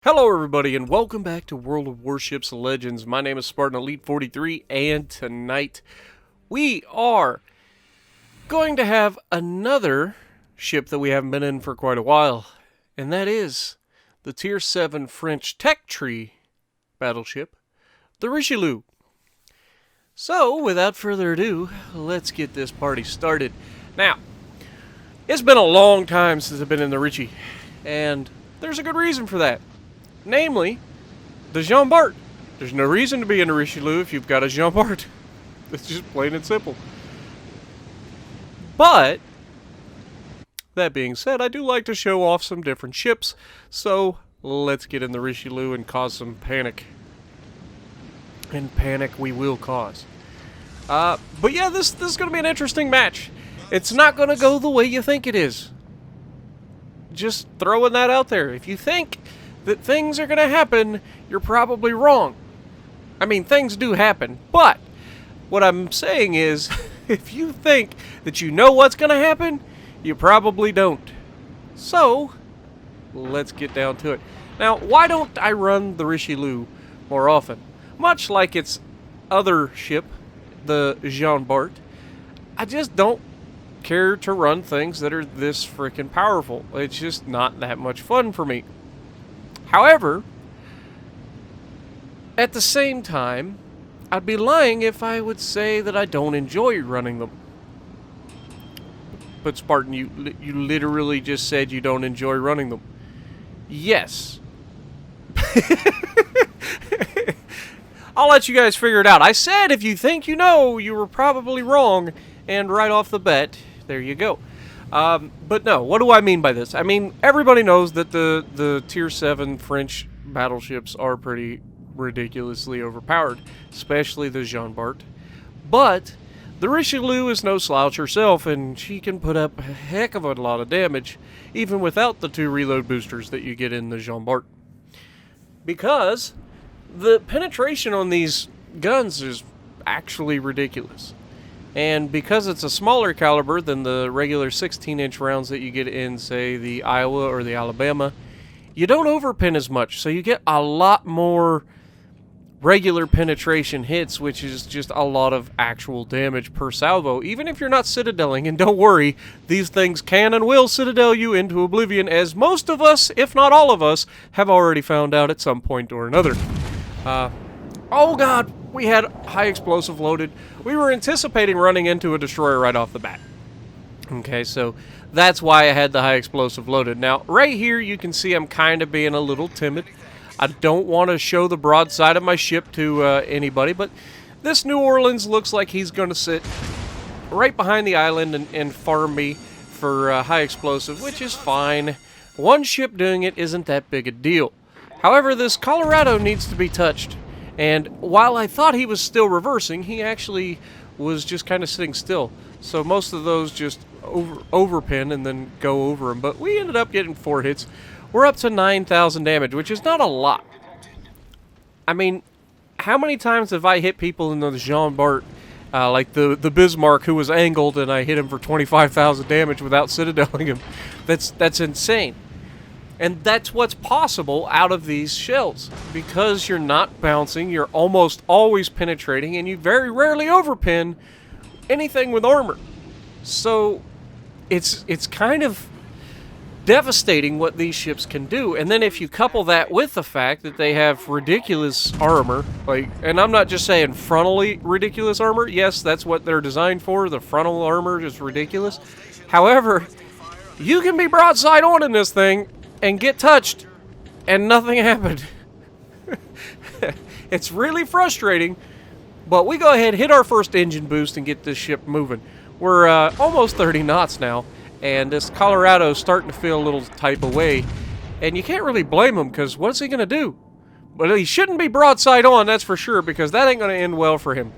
Hello everybody and welcome back to World of Warships Legends. My name is Spartan Elite 43 and tonight we are going to have another ship that we haven't been in for quite a while. And that is the Tier 7 French tech tree battleship, the Richelieu. So without further ado, let's get this party started. Now, it's been a long time since I've been in the Richie, and there's a good reason for that. Namely, the Jean Bart. There's no reason to be in a Richelieu if you've got a Jean Bart. It's just plain and simple. But, that being said, I do like to show off some different ships, so let's get in the Richelieu and cause some panic. And panic we will cause. But yeah, this is going to be an interesting match. It's not going to go the way you think it is. Just throwing that out there. If you think that things are going to happen, you're probably wrong. I mean, things do happen, but what I'm saying is, if you think that you know what's going to happen, you probably don't. So, let's get down to it. Now, why don't I run the Richelieu more often? Much like its other ship, the Jean Bart, I just don't care to run things that are this freaking powerful. It's just not that much fun for me. However, at the same time, I'd be lying if I would say that I don't enjoy running them. But Spartan, you literally just said you don't enjoy running them. Yes. I'll let you guys figure it out. I said if you think you know, you were probably wrong, and right off the bat, there you go. But no, what do I mean by this? I mean, everybody knows that the Tier 7 French battleships are pretty ridiculously overpowered, especially the Jean Bart. But the Richelieu is no slouch herself, and she can put up a heck of a lot of damage, even without the 2 reload boosters that you get in the Jean Bart. Because the penetration on these guns is actually ridiculous. And because it's a smaller caliber than the regular 16-inch rounds that you get in, say, the Iowa or the Alabama, you don't overpin as much, so you get a lot more regular penetration hits, which is just a lot of actual damage per salvo, even if you're not citadeling. And don't worry, these things can and will citadel you into oblivion, as most of us, if not all of us, have already found out at some point or another. Oh god, we had high explosive loaded. We were anticipating running into a destroyer right off the bat. Okay, so that's why I had the high explosive loaded. Now, right here you can see I'm kind of being a little timid. I don't want to show the broadside of my ship to anybody, but this New Orleans looks like he's going to sit right behind the island and farm me for high explosive, which is fine. One ship doing it isn't that big a deal. However, this Colorado needs to be touched. And while I thought he was still reversing, he actually was just kind of sitting still. So most of those just overpin and then go over him. But we ended up getting 4 hits. We're up to 9,000 damage, which is not a lot. I mean, how many times have I hit people in the Jean Bart, like the Bismarck, who was angled, and I hit him for 25,000 damage without citadeling him? That's insane. And that's what's possible out of these shells. Because you're not bouncing, you're almost always penetrating, and you very rarely overpin anything with armor. So, it's kind of devastating what these ships can do. And then if you couple that with the fact that they have ridiculous armor, and I'm not just saying frontally ridiculous armor. Yes, that's what they're designed for. The frontal armor is ridiculous. However, you can be broadside on in this thing and get touched, and nothing happened. It's really frustrating, but we go ahead, hit our first engine boost, and get this ship moving. We're almost 30 knots now, and this Colorado's starting to feel a little type of way, and you can't really blame him, because what's he going to do? But he shouldn't be broadside on, that's for sure, because that ain't going to end well for him.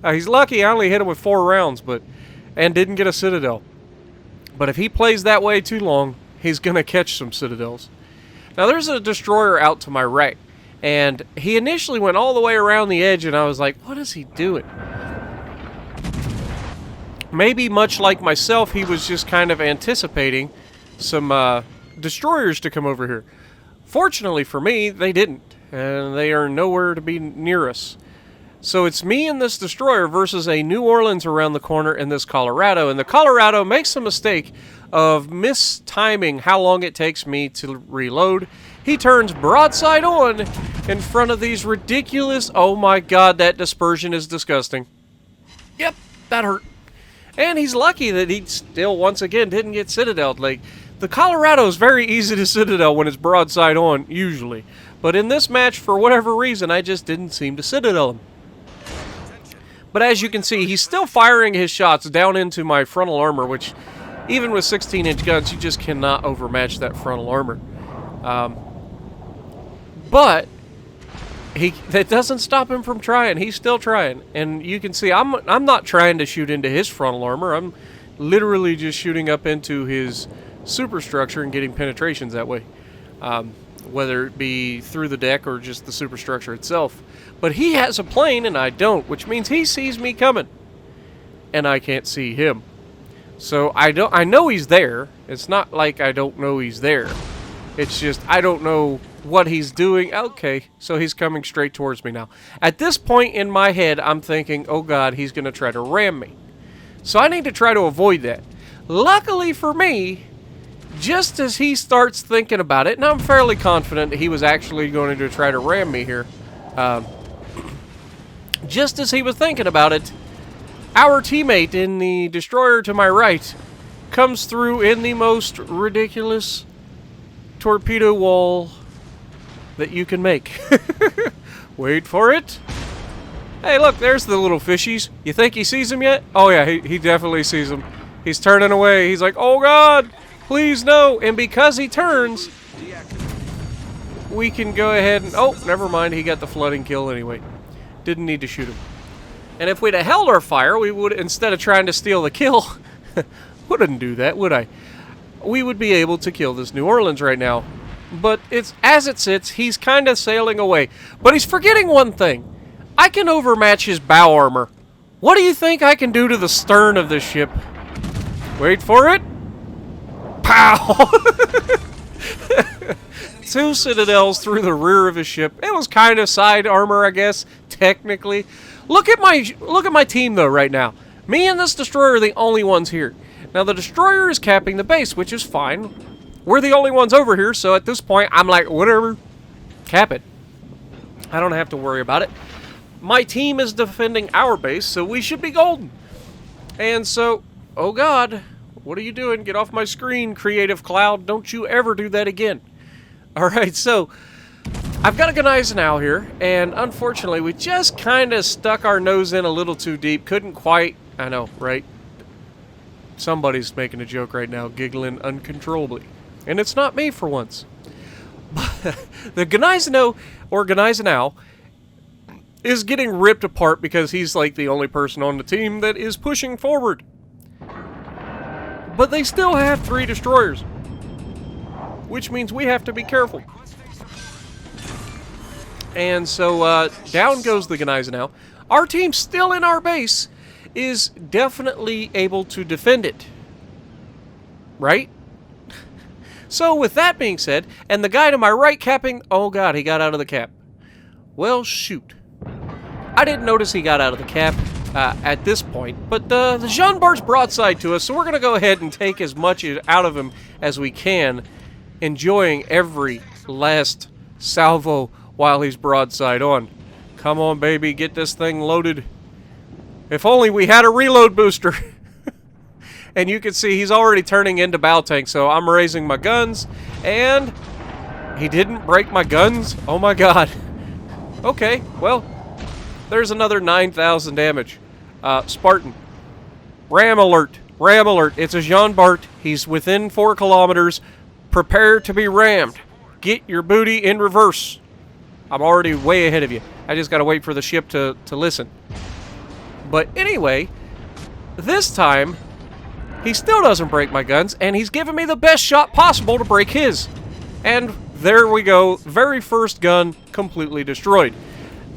He's lucky I only hit him with 4 rounds, and didn't get a citadel. But if he plays that way too long, he's going to catch some citadels. Now, there's a destroyer out to my right, and he initially went all the way around the edge, and I was like, what is he doing? Maybe much like myself, he was just kind of anticipating some destroyers to come over here. Fortunately for me, they didn't, and they are nowhere to be near us. So it's me and this destroyer versus a New Orleans around the corner in this Colorado, and the Colorado makes a mistake of mistiming how long it takes me to reload. He turns broadside on in front of these ridiculous... Oh my god, that dispersion is disgusting. Yep, that hurt. And he's lucky that he still, once again, didn't get Citadel. Like, the Colorado is very easy to Citadel when it's broadside on, usually. But in this match, for whatever reason, I just didn't seem to Citadel him. But as you can see, he's still firing his shots down into my frontal armor, which, even with 16-inch guns, you just cannot overmatch that frontal armor. But that doesn't stop him from trying. He's still trying. And you can see I'm not trying to shoot into his frontal armor. I'm literally just shooting up into his superstructure and getting penetrations that way. Whether it be through the deck or just the superstructure itself. But he has a plane and I don't, which means he sees me coming. And I can't see him. So I know he's there. It's not like I don't know he's there. It's just I don't know what he's doing. Okay, so he's coming straight towards me now. At this point in my head, I'm thinking, oh god, he's going to try to ram me. So I need to try to avoid that. Luckily for me, just as he starts thinking about it, and I'm fairly confident that he was actually going to try to ram me here, just as he was thinking about it, our teammate in the destroyer to my right comes through in the most ridiculous torpedo wall that you can make. Wait for it. Hey, look, there's the little fishies. You think he sees him yet? Oh, yeah, he definitely sees him. He's turning away. He's like, oh, God, please, no. And because he turns, we can go ahead and... Oh, never mind. He got the flooding kill anyway. Didn't need to shoot him. And if we'd have held our fire, we would, instead of trying to steal the kill, wouldn't do that, would I? We would be able to kill this New Orleans right now. But it's as it sits, he's kind of sailing away. But he's forgetting one thing. I can overmatch his bow armor. What do you think I can do to the stern of this ship? Wait for it. Pow! 2 citadels through the rear of his ship. It was kind of side armor, I guess, technically. Look at my team though right now. Me and this destroyer are the only ones here. Now the destroyer is capping the base, which is fine. We're the only ones over here, so at this point I'm like, whatever. Cap it. I don't have to worry about it. My team is defending our base, so we should be golden. And so, oh god, what are you doing? Get off my screen, Creative Cloud. Don't you ever do that again. Alright, so I've got a Gneisenau here, and unfortunately we just kind of stuck our nose in a little too deep. Couldn't quite, I know, right? Somebody's making a joke right now, giggling uncontrollably. And it's not me for once. The Gneisenau, or Gneisenau, is getting ripped apart because he's like the only person on the team that is pushing forward. But they still have 3 destroyers. Which means we have to be careful. And so, down goes the Gneisenau. Our team still in our base is definitely able to defend it. Right? So, with that being said, and the guy to my right capping... Oh god, he got out of the cap. Well, shoot. I didn't notice he got out of the cap at this point, but the Jean Bart's broadside to us, so we're going to go ahead and take as much out of him as we can, enjoying every last salvo while he's broadside on. Come on, baby, get this thing loaded. If only we had a reload booster. And you can see he's already turning into bow tank, so I'm raising my guns, and he didn't break my guns? Oh my god. Okay, well, there's another 9,000 damage. Spartan. Ram alert. Ram alert. It's a Jean Bart. He's within 4 kilometers. Prepare to be rammed. Get your booty in reverse. I'm already way ahead of you. I just gotta wait for the ship to listen. But anyway, this time, he still doesn't break my guns, and he's giving me the best shot possible to break his. And there we go. Very first gun completely destroyed.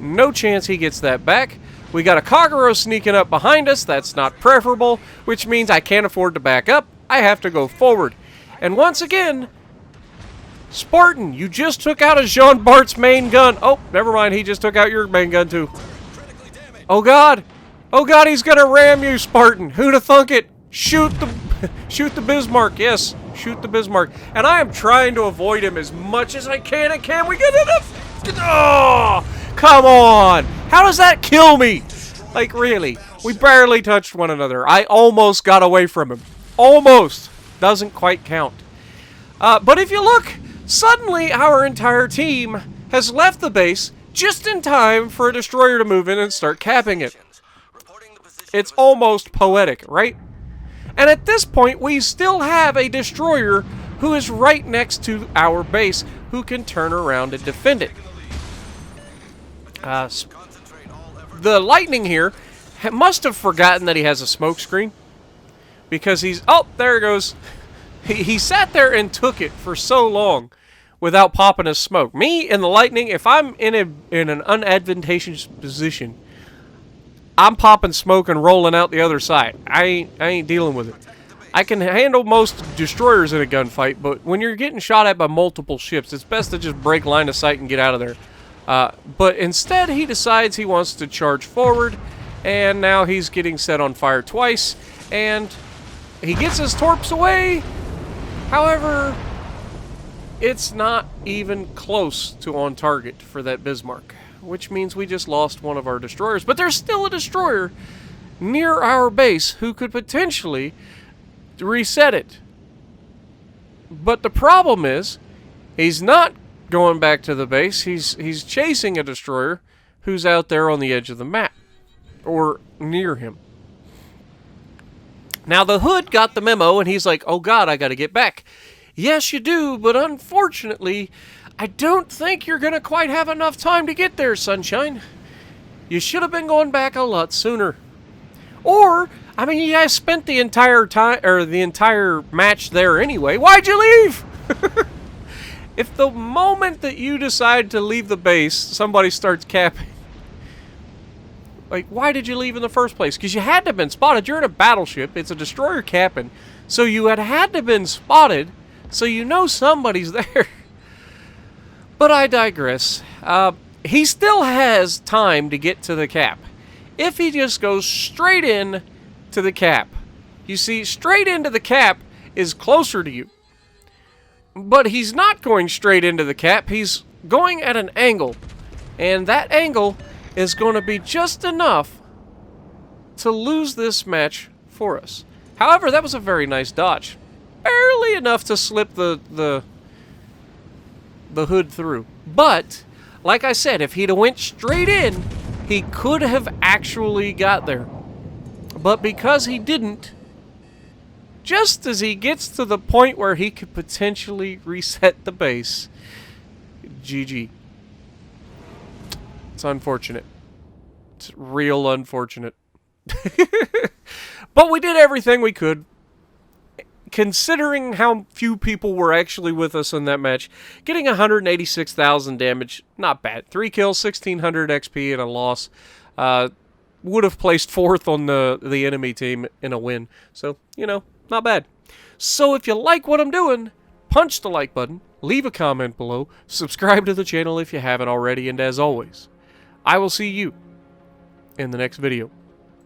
No chance he gets that back. We got a Kagero sneaking up behind us. That's not preferable, which means I can't afford to back up. I have to go forward. And once again, Spartan, you just took out a Jean Bart's main gun. Oh, never mind. He just took out your main gun, too. Oh, God. Oh, God, he's going to ram you, Spartan. Who'da thunk it? Shoot the Bismarck. Yes, shoot the Bismarck. And I am trying to avoid him as much as I can. And can we get enough? Oh, come on. How does that kill me? Like, really? We barely touched one another. I almost got away from him. Almost. Doesn't quite count. But if you look, suddenly our entire team has left the base just in time for a destroyer to move in and start capping it. It's almost poetic, right? And at this point, we still have a destroyer who is right next to our base who can turn around and defend it. The Lightning here must have forgotten that he has a smoke screen, because he's... Oh, there it goes. He sat there and took it for so long without popping a smoke. Me and the Lightning, if I'm in an unadvantageous position, I'm popping smoke and rolling out the other side. I ain't dealing with it. I can handle most destroyers in a gunfight, but when you're getting shot at by multiple ships, it's best to just break line of sight and get out of there. But instead, he decides he wants to charge forward, and now he's getting set on fire twice, and he gets his torps away. However, it's not even close to on target for that Bismarck, which means we just lost one of our destroyers. But there's still a destroyer near our base who could potentially reset it. But the problem is, he's not going back to the base. He's chasing a destroyer who's out there on the edge of the map, or near him. Now the Hood got the memo, and he's like, oh God, I gotta get back. Yes, you do, but unfortunately, I don't think you're gonna quite have enough time to get there, Sunshine. You should have been going back a lot sooner. Or, I mean, you guys spent the entire time, or the entire match there anyway. Why'd you leave? If the moment that you decide to leave the base, somebody starts capping, like, why did you leave in the first place? Because you had to have been spotted. You're in a battleship. It's a destroyer capping. So you had to have been spotted, so you know somebody's there. But I digress. He still has time to get to the cap. If he just goes straight in to the cap. You see, straight into the cap is closer to you. But he's not going straight into the cap. He's going at an angle. And that angle is going to be just enough to lose this match for us. However, that was a very nice dodge. Barely enough to slip the Hood through. But, like I said, if he'd have went straight in, he could have actually got there. But because he didn't, just as he gets to the point where he could potentially reset the base, GG. It's unfortunate. It's real unfortunate. But we did everything we could. Considering how few people were actually with us in that match, getting 186,000 damage, not bad. 3 kills, 1,600 XP, and a loss. Would have placed 4th on the enemy team in a win. So, you know, not bad. So if you like what I'm doing, punch the like button, leave a comment below, subscribe to the channel if you haven't already, and as always, I will see you in the next video.